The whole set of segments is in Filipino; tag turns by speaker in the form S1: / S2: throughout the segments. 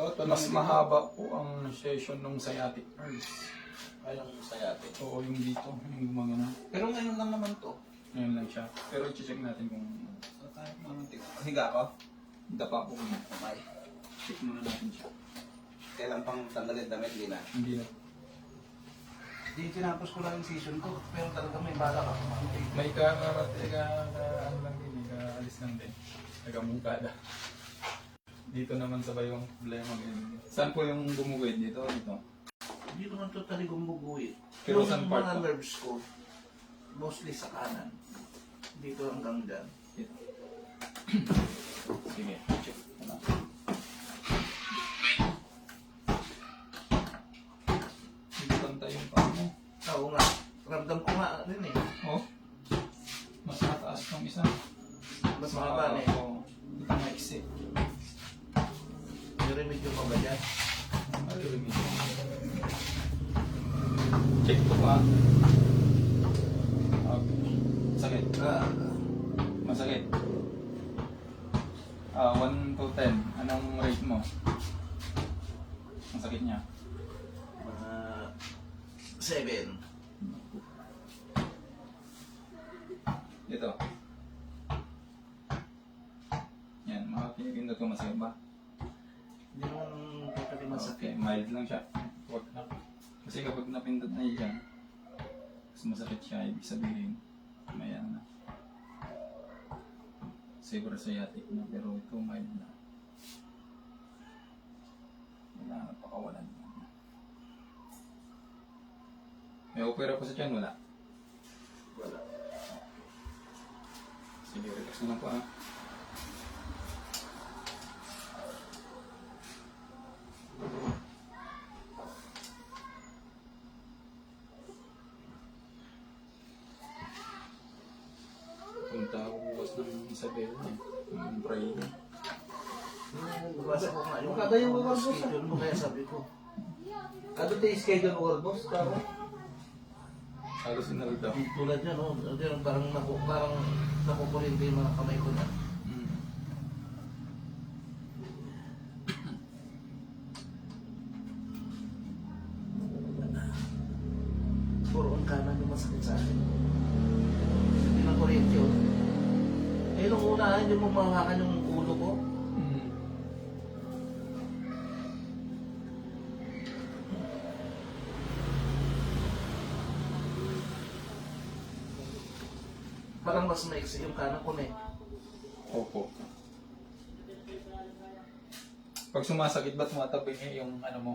S1: Ito
S2: Mas
S1: lang
S2: mahaba po ang session ng sciatic nerves.
S1: ay yung sciatic.
S2: Oo, yung dito, yung gumagana.
S1: Pero ngayon lang naman to.
S2: Ngayon lang siya. Pero i-check natin kung
S1: Kahit naman higa ko.
S2: dapa po kung
S1: Okay.
S2: check muna natin siya.
S1: Kailan pang tanggalin damit, hindi na.
S2: Hindi na.
S1: Hindi, tinapos ko lang yung season ko. Pero talaga may bala ka.
S2: May ano lang din, kaalis lang din. Taga-mungkada. Dito naman sabay yung problema ngayon. Saan po yung gumuguhit dito? Dito.
S1: Hindi naman totally gumuguhit.
S2: Pero
S1: Yung
S2: saan part
S1: mga
S2: po?
S1: nerves ko, mostly sa kanan. Dito hanggang dyan.
S2: Dito. Sige, check. Ano? Dito bantay yung paa mo.
S1: Oo nga. Ramdam ko nga rin eh.
S2: Oh. Mas mataas ng isa.
S1: Mas mahaba na eh.
S2: Oo. Ito maiksi.
S1: May remedyo pa ba dyan?
S2: Check ko pa. Okay. Sakit. Masakit. 1 to 10. Anong rate mo? Ang sakit niya.
S1: Mga 7.
S2: Dito. Yan, mga pinipindot ko masakit ba?
S1: Hindi naman totally
S2: Okay,
S1: masakit.
S2: mild lang siya. Huwag na. Kasi kapag napindot na yan, mas masakit siya, ibig sabihin, may ano na. Siguro sciatic na, pero ito mild na. Wala na, pakawalan na. May opera pa sa tiyan, wala.
S1: Wala.
S2: Sige, relax mo lang po ha. Punta ako bukas ng Isabela eh. Yung Friday.
S1: Nabasa ko nga yung
S3: Kada yung mga boss,
S1: schedule mo kaya sabi ko.
S3: Ano tayo schedule or boss? Tama?
S2: Halos sinarag daw.
S1: Tulad yan, no? Parang nakukulinti yung mga kamay ko na.
S2: Hmm.
S1: Puro ang kanan yung masakit sa akin. Hindi na kuryente yun. Eh, nung unahan yung mamahakan yung ulo ko,
S2: Hmm.
S1: parang mas maiksi yung kanan ko na eh.
S2: Opo. Pag sumasakit ba tumatabing yung ano mo?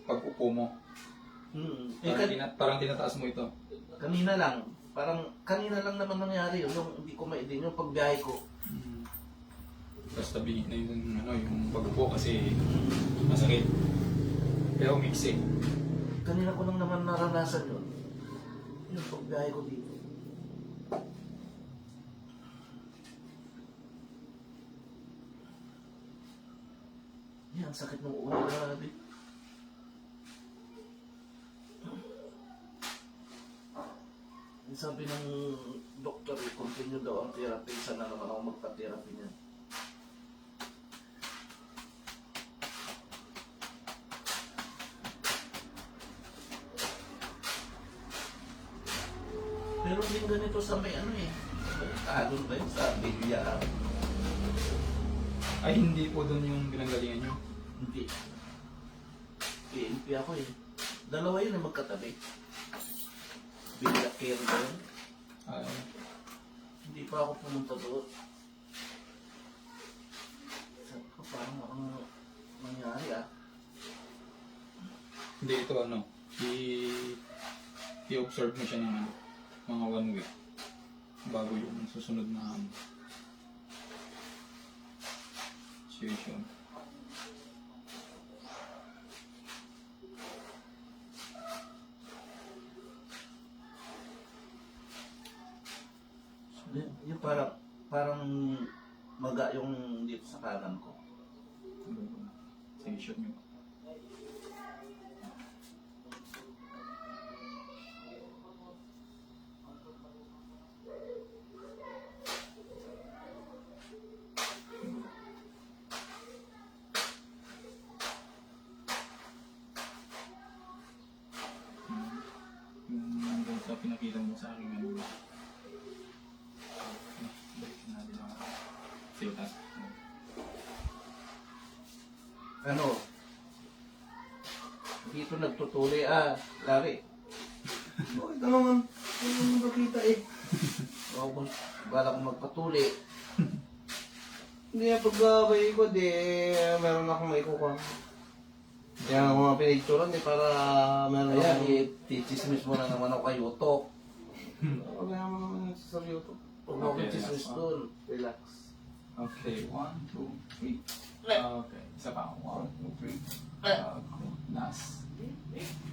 S2: Pag upo mo?
S1: Eh,
S2: Parang tinataas mo ito.
S1: kanina lang. Parang kanina lang naman nangyari yun. Yung hindi ko maidin yung pagbiyahe ko.
S2: Hmm. Tapos tabingin na yung, ano, yung pag-upo kasi masakit. Pero mixing.
S1: Kanina ko lang naman naranasan yun. Yung pagbiyahe ko dito. Yan, sakit ng ulo. Grabe. Sabi ng doktor, continue daw ang therapy. Sana naman ako magpa-therapy niya. Pero din ganito sa may ano eh. Talon ba yun? Sa Bilya.
S2: Ay, hindi po doon yung pinanggalingan nyo.
S1: Hindi. PNP ako eh. Dalawa yun ang magkatabi. Bilya care ba yun?
S2: Ay,
S1: Hindi pa ako pumunta doon. Sabi ko parang ang nangyari ah.
S2: hindi ito ano. I-observe mo siya ng ano, mga 1 week. Bago yung susunod na situation.
S1: Yung parang maga yung dito sa kanan ko.
S2: Sige, shoot nyo.
S1: Ano? Dito nagtutuli. Lari.
S3: Oh, ito naman. Ito naman nakita eh.
S1: O, bala ko magpatuli.
S3: Hindi nga pagbabay ko, meron akong maikukuha. Kaya ang mga pinicturan, para meron
S1: Ayan,
S3: akong...
S1: i-chismis mo na naman ako kay Utok.
S3: Kaya mo naman sa YouTube.
S1: Huwag mo akong
S2: Okay,
S1: chismis
S2: that's
S1: doon. Relax.
S2: Okay, 1, 2, 3. Okay, isa pa. 1, 2, 3. Okay, last.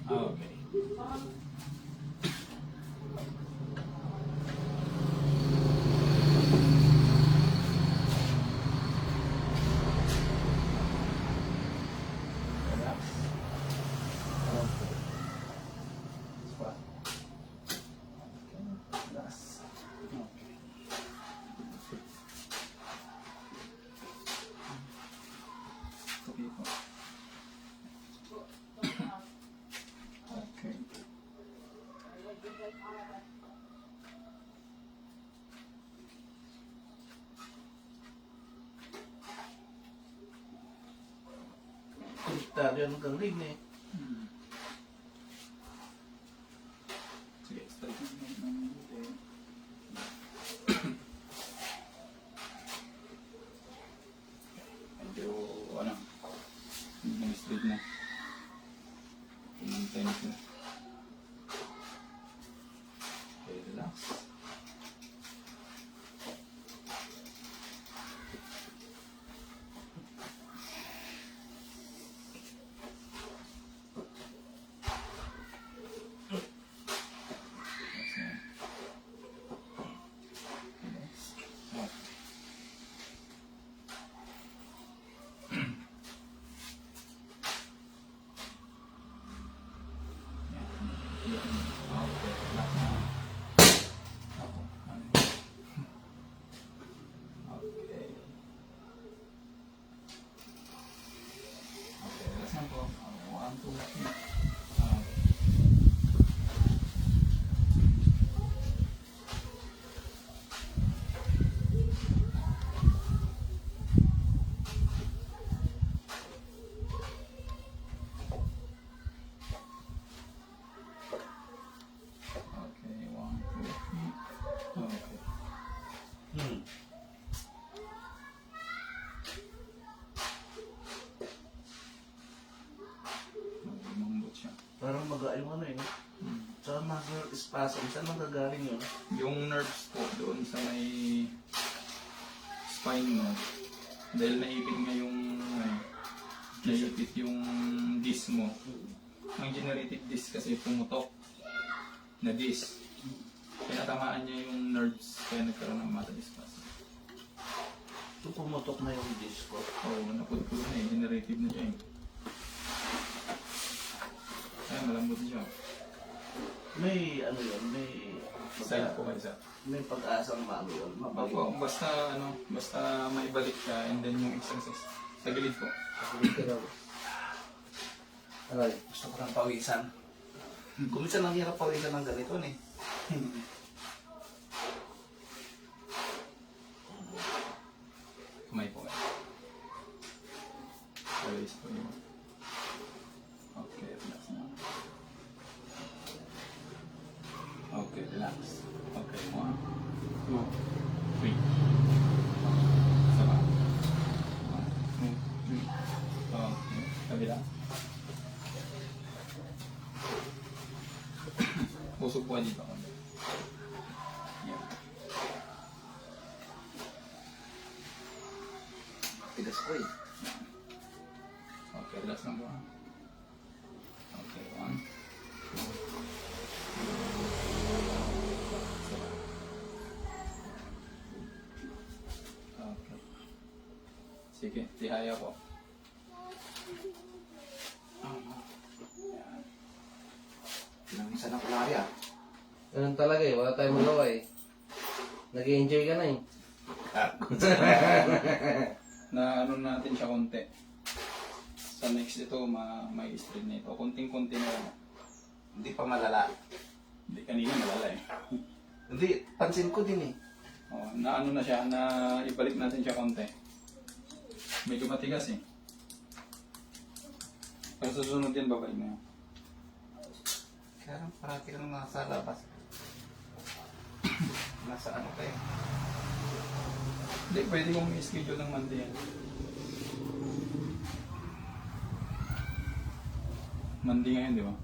S2: Okay. Relax. Squat. Okay, last. Okay. Tupi po. Okay.
S1: Konektado yan hanggang ring eh.
S2: Sige, start na ng mabuti. Medyo, ano, straight na. Pinantay ko. Okay, relax. Relax na. Relax. Okay. Okay, relax na. Ako, ano. Okay. Okay, relax na po. 1, 2, 3. Okay, 1, 2, 3. Okay.
S1: Hmm.
S2: Lumambot siya.
S1: Parang yung ano eh. Sa muscle spasm, saan magagaling yun?
S2: Yung nerves po doon sa may spine mo, dahil naipit nga yung naipit yung disc mo. Ang generative disc kasi pumutok na disc. Kaya tamaan niya yung nerves, kaya nagkaroon ng muscle spasm.
S1: So pumutok na yung disc ko.
S2: Oo, naputol na eh, generative na siya eh. Kaya malambot siya.
S1: May ano yun,
S2: Side po kayo sa.
S1: may pag-asang maano yun. Mabalik.
S2: Opo, basta maibalik ka and then yung exercise. Sa gilid po.
S1: Aray, gusto ko ng pawisan. Kuminsan ang hirap pawisan ng ganito eh.
S2: Kamay po kayo. Release po yun. Okay, relax na. Okay, relax. Okay, 1, 2, 3. Sama. 1, 2, 3. Okay, kabila. Pusok po dito. Yan.
S1: Tigas ko eh.
S2: Okay, relax lang po. Okay, 1, 2. Okay. Sige, tihaya po. Yan.
S1: Pinamisan ng kulari ah.
S3: Ganun talaga eh, wala tayong magawa eh. Nag-enjoy ka na eh.
S2: Na ano natin siya konti. Sa next ito, may straight na ito. Konting-konti na lang.
S1: Hindi pa malala.
S2: Hindi, kanina malala eh.
S1: Hindi, pansin ko din eh.
S2: Oh, na ano na siya, na ibalik natin siya konti. Medyo matigas eh. Pero susunod yan, babay mo.
S1: Kaya lang parati ka nang nasa labas. Nasa ano kayo?
S2: Hindi, pwede kong i-schedule ng Monday yan. Monday ngayon, di ba?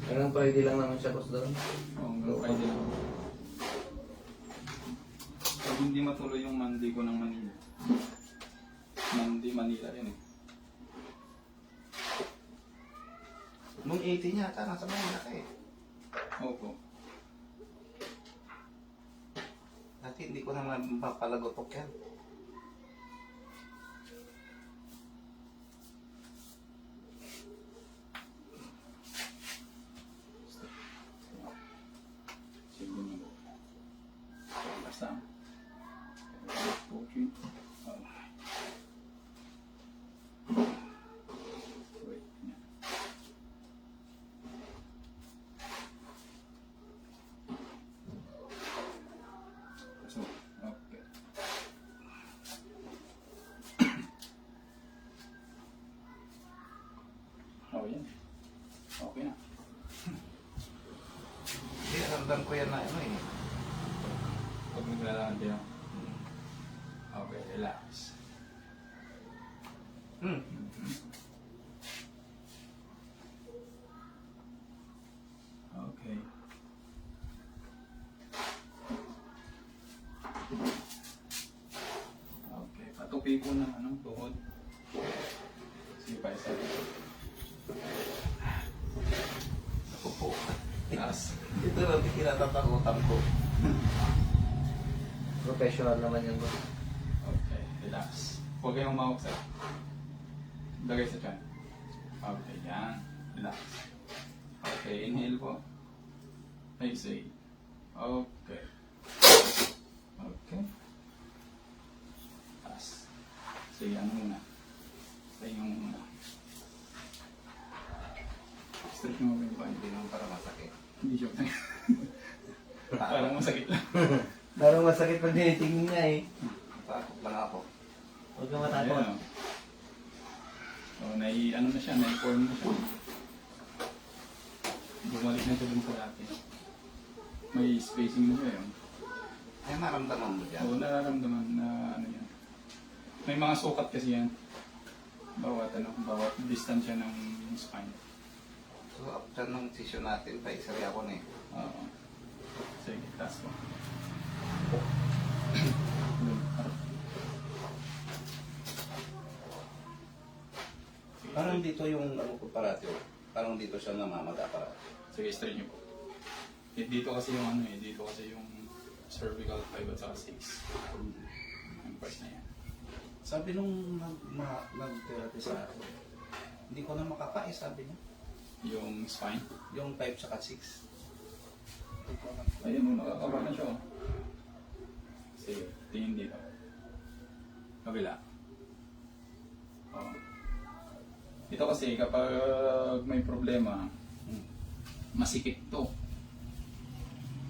S3: Hanggang Friday lang naman siya, boss doon.
S2: Oo, hanggang Friday lang. Pag hindi matuloy yung Monday ko ng Manila. Monday, Manila yun eh.
S1: Nung 18 yata, nasa Manila kayo.
S2: Opo.
S1: Dati hindi ko naman mapalagotok yan.
S2: Sige mo. Basta. Okay. Wait. Yan. So, okay. Oh, yan. Okay na.
S1: Hindi, ramdam ko yan na ano eh.
S2: Pag naglalakad kayo. Okay, relax.
S1: Hmm.
S2: Okay. Okay, patupi ko ng anong tuhod. Sige pa, isa.
S1: Ako po.
S2: Taas.
S1: Ito lang yung kinatatakutan ko.
S3: Professional naman yan, boss.
S2: Okay, relax. Huwag kayong umawak sa lagay sa tiyan. Okay, yan. Relax. Okay, inhale po. Exhale. Okay. Okay. Taas. Sige, ano muna? Tayo muna. Stretch mo ba yung paa?
S1: Hindi naman para masakit.
S2: Hindi joke na. Parang masakit lang.
S3: Parang masakit pag tinitingin niya eh.
S1: Takot lang ako.
S3: Huwag ka matakot.
S2: Ayan, oh. Oh, ano na siya, na-form na siya. Bumalik na siya dun sa dati. May spacing na siya yun.
S1: Ay, maramdaman mo dyan.
S2: Oo, nararamdaman na ano yan. May mga sukat kasi yan. Bawat distansya ng spine.
S1: So, after nung session natin, pa-x-ray ako na eh.
S2: Oo. Sige, taas mo.
S1: Parang dito yung ano ko parati. Parang dito siya namamaga parati.
S2: Sige, straight niyo po. Dito kasi yung ano eh, dito kasi yung cervical 5 at saka 6. Ang part na yan.
S1: Sabi nung nag-therapy sa akin, hindi ko na makakain, sabi niya.
S2: Yung spine.
S1: Yung 5 saka 6. Hindi ko na.
S2: Ayun mo, nakakaba na siya. Oh. Sige, tingin dito. Kabila. Oh. Ito kasi kapag may problema, masikip to.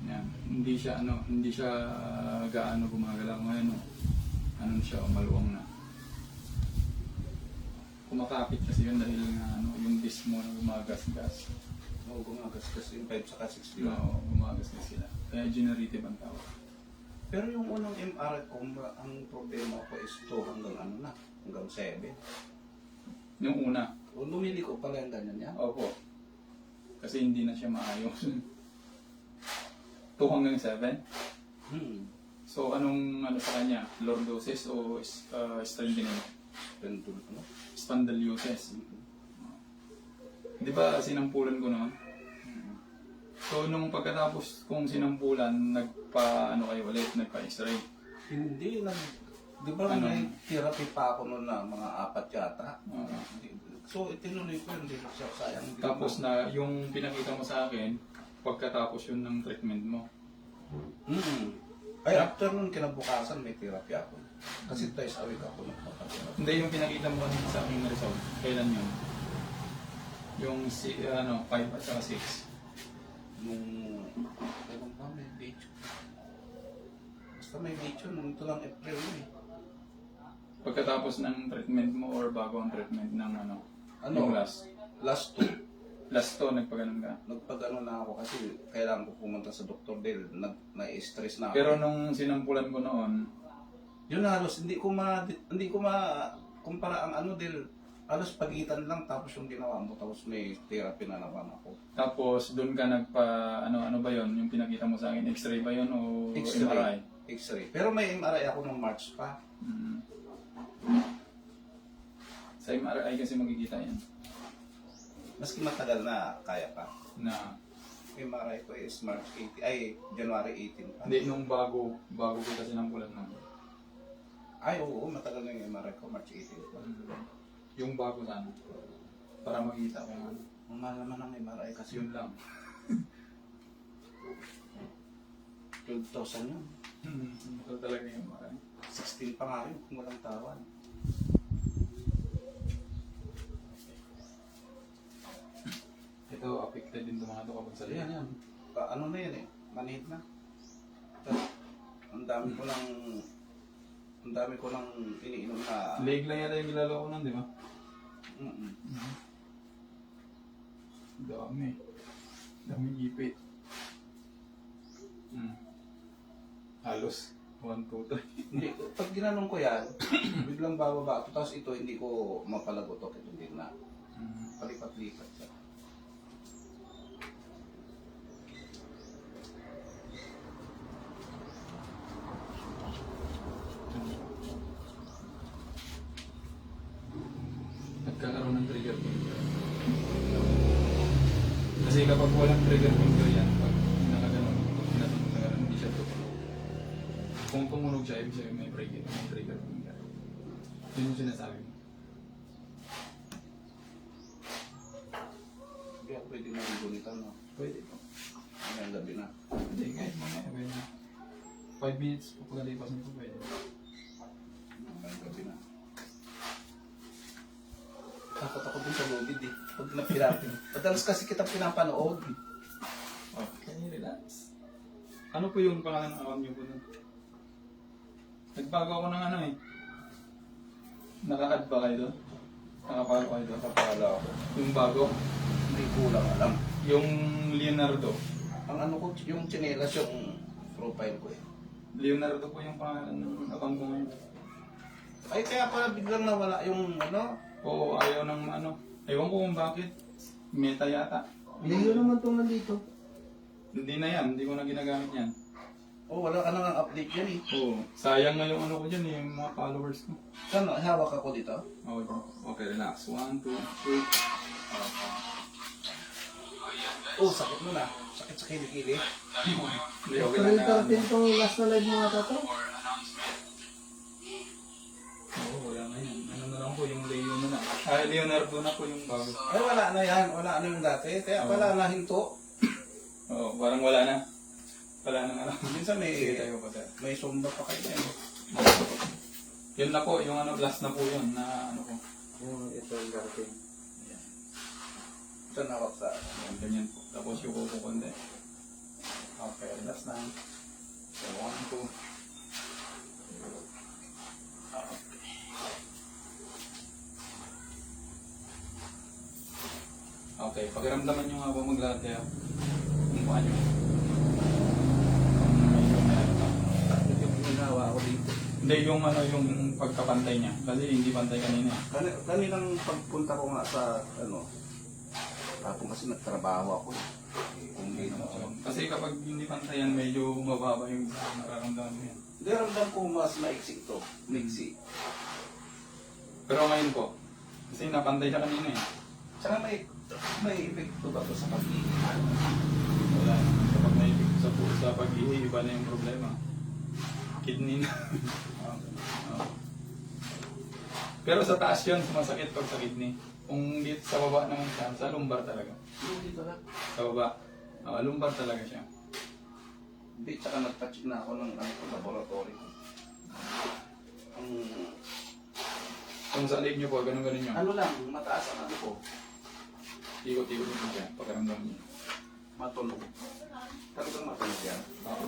S2: Yan. Hindi siya gaano gumagalaw ngayon. Ano siya, maluwang na. Kumakapit kasi yun dahil nga yung disc mo na gumagasgas.
S1: Oo, gumagas kasi yung 5 saka 6 di ba?
S2: Oo, gumagasgas sila. Kaya generative ang tawag.
S1: Pero yung unang MRI ko, ang problema ko is 2 hanggang 7.
S2: Yung una,
S1: O lumiliko pala yung ganyan yan.
S2: opo. Kasi hindi na siya maayos. 2 hanggang 7? So anong sa kanya? Lordosis o spondylosis? Di ba sinampulan ko naman? So nung pagkatapos kong sinampulan, kayo ulit, nagpa-x-ray.
S1: Hindi, di ba
S2: Ano?
S1: may therapy pa ako noon na mga 4 yata?
S2: Oo.
S1: So itinuloy ko yun, hindi ko siya sayang.
S2: Tapos na yung pinakita mo sa akin, pagkatapos yun ng treatment mo.
S1: Ay, after nun kinabukasan may therapy ako. Kasi twice a week ako nagpapatherapy.
S2: Hindi yung pinakita mo kanina sa aking result. Kailan yun? Yung 5 at saka 6.
S1: Nung, ewan pa, may video. Basta may video, nung ito lang April yun eh.
S2: Pagkatapos ng treatment mo or bago ang treatment ng ano?
S3: Ano?
S2: Yung last.
S3: Last 2.
S2: Last to, nagpaganon ka.
S3: Nagpagano na ako kasi kailangan ko pumunta sa doktor dahil na-stress na ako.
S2: Pero nung sinampulan ko noon,
S3: Yun halos, hindi ko kumpara ang ano dahil halos pagitan lang tapos yung ginawa mo tapos may therapy na naman ako.
S2: tapos doon ka ano ba yon yung pinakita mo sa akin? X-ray ba yon o
S3: X-ray.
S2: MRI?
S3: X-ray. Pero may MRI ako nung March pa.
S2: Mm. Sa MRI kasi makikita yan.
S3: Maski matagal na kaya pa.
S2: Na,
S3: MRI ko is March 18, ay January 18 pa.
S2: hindi nung bago kita sinampulan na.
S3: Ay oo, matagal na yung MRI ko, March 18 pa.
S2: Yung bago sana. Para makita ko yung ano.
S3: Mahal naman ang MRI kasi
S2: Yun lang.
S3: 12,000 yun.
S2: Ito talaga yung MRI.
S3: 16 pa nga yun kung walang tawan.
S2: Ito, affected din itong mga ito kapag sa
S3: Yan, yan. Ano na yan eh, manhid na. Tapos, ang dami ko nang iniinom na...
S2: Leg lang yata yung ginagawa ko nun, di ba?
S3: Mm-mm.
S2: Dami. Dami ipit. Halos. 1, 2, 3.
S3: Hindi, pag ginanong ko yan, biglang bababa ako. Tapos ito, hindi ko mapalagotok. Ito din na. Palipat-lipat siya.
S2: Nagkakaroon ng trigger finger. Kasi kapag walang trigger finger yan, pag nakaganon, pinatulog na gano'n, hindi siya tutulog. Kung tumunog siya, ibig sabihin may trigger finger. Yun yung sinasabi mo.
S3: Hindi ako pwede magunitan, no?
S2: Pwede po.
S3: Ngayong gabi na.
S2: Hindi, kahit mamaya, pwede. 5 minutes po pagkalipas nito, pwede.
S3: Ngayong gabi na. Takot ako dun sa lobid eh. Pag napiratin. Madalas kasi kita pinapanood.
S2: Okay, relax. Ano po yung pangalan ng account niyo po nun? Nagbago ako ng ano eh. Naka-add ba kayo doon? Nakapalo kayo doon?
S3: Kapala ako.
S2: Yung bago?
S3: Hindi ko lang alam.
S2: Yung Leonardo.
S3: Ang ano ko, yung chinelas yung profile ko eh.
S2: Leonardo po yung pangalan ng account ko ngayon.
S3: Ay kaya pala biglang nawala yung ano.
S2: Oo, ayaw ng ano. Ewan ko kung bakit. Meta yata.
S3: Leo naman itong nandito.
S2: Hindi na yan, hindi ko na ginagamit yan.
S3: Oh, wala ka nang update yan eh.
S2: Oo, sayang nga yung ano ko dyan, yung mga followers ko.
S3: Saan? Hawak ako dito?
S2: Okay po. Okay, relax. 1, 2, 3.
S3: Oh, sakit mo na. Sakit sa kilikili.
S2: Hindi, okay
S4: Tuloy
S2: lang na.
S4: natin itong last na live mga tato.
S2: Oo, wala na yan. Ano na lang po, yung Leo na. Leonardo na po yung bago.
S3: Ay, wala na yan. Wala na yung dati. Kaya pala nahinto.
S2: Oo, parang wala na. Wala na ano.
S3: Minsan
S2: Sige tayo pa tayo.
S3: may sumba pa kayo yan.
S2: Yun na po, yung ano, last na po yun na ano ko.
S4: Yung ito yung darating.
S2: Ayan.
S3: Saan hawak sa...
S2: Ayan, ganyan po. Tapos yung kuko konti. Okay, last na. So, 1, 2. Okay, pakiramdaman nyo nga ba maglakad kayo? Kung paano.
S3: Yung ginawa ko dito.
S2: Hindi, yung ano, yung pagkapantay niya. Kasi hindi pantay kanina.
S3: Kaninang pagpunta ko nga sa ano, tapos kasi nagtrabaho ako. Kung dito ako.
S2: Kasi kapag hindi pantayan, medyo mababa yung nararamdaman mo yan.
S3: Hindi, ramdam ko mas maiksi ito. Maiksi.
S2: Pero ngayon po, kasi napantay siya kanina eh.
S3: Tsaka may epekto ba ito sa pag-ibig?
S2: Wala. Kapag may sa pag-ihi, iba na yung problema. Kidney na. Oo. Pero sa taas yun, sumasakit pag sa kidney. Kung dito sa baba naman siya, sa lumbar talaga.
S3: Hindi dito lang.
S2: Sa baba, lumbar talaga siya.
S3: Hindi, tsaka nagpa-check na ako ng laboratory ko.
S2: Kung sa leg niyo po, ganun-ganun yun.
S3: Ano lang, mataas ang ano ko.
S2: Ikot-ikot niyo siya, pagkaramdam niyo.
S3: Matunog. Talagang matunog yan.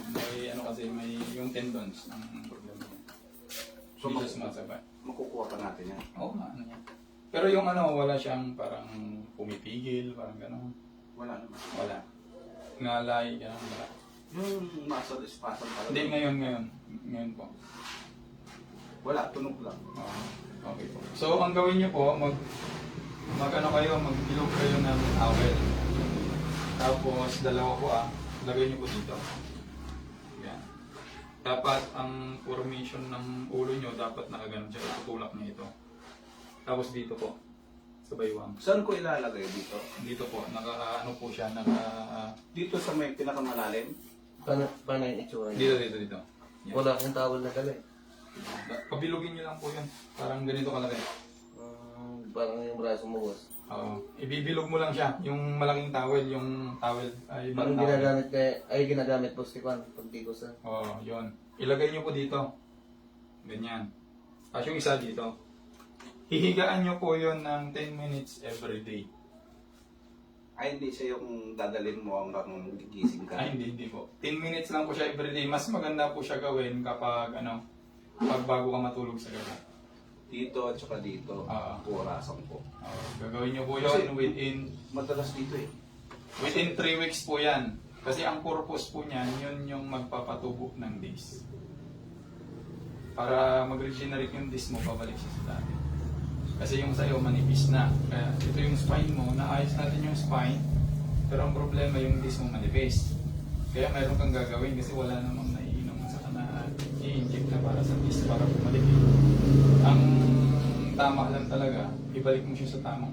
S2: May ano kasi, may yung tendons ang problema niya.
S1: So,
S2: Hindi siya sumasabay.
S1: makukuha pa natin yan.
S2: Oo nga, ano yan. Pero yung ano, wala siyang parang pumipigil, parang gano'n.
S1: Wala naman.
S2: Wala. Ngalay, gano'n, wala.
S1: Yung muscle spasm talaga.
S2: Hindi, ngayon po.
S1: Wala, tunog lang.
S2: Okay po. So, ang gawin niyo po, mag-ano kayo, mag-ilog kayo ng towel. Tapos, dalawa po lagay niyo po dito. Yan. Dapat ang formation ng ulo niyo, dapat nakaganon siya, itutulak niya ito. Tapos dito po, sa baywang.
S1: Saan ko ilalagay dito?
S2: Dito po, ano po siya,
S1: Dito sa may pinakamalalim?
S3: Paano yung itsura
S2: dito,
S3: niya?
S2: dito. Yan.
S3: Wala akong towel na dala eh.
S2: Pabilugin niyo lang po yun. Parang ganito kalaki.
S3: Parang yung braso mo, boss.
S2: Oo. Ibibilog mo lang siya. Yung malaking towel, ay ibang
S3: Parang
S2: towel.
S3: ginagamit boss ni Kwan pag di ko sa...
S2: Oo, yun. Ilagay niyo po dito. Ganyan. Tapos yung isa dito. Hihigaan niyo po yun ng 10 minutes every day.
S1: Ay, hindi siya yung dadalhin mo hanggang gigising ka.
S2: Ay, hindi po. 10 minutes lang po siya every day. Mas maganda po siya gawin kapag pag bago ka matulog sa gabi.
S1: Dito at saka dito. Orasan ko.
S2: Gagawin niyo po
S1: Kasi-
S2: yun within
S1: Madalas dito eh.
S2: 3 weeks po yan. Kasi ang purpose po niyan, yun yung magpapatubo ng disc. Para mag-regenerate yung disc mo, pabalik siya sa dati. Kasi yung sa'yo, manipis na. Kaya ito yung spine mo, naayos natin yung spine, pero ang problema yung disc mo manipis. Kaya meron kang gagawin kasi wala namang naiinom sa na i-inject na para sa disc, para bumalik. Ang tama lang talaga, ibalik mo siya sa tamang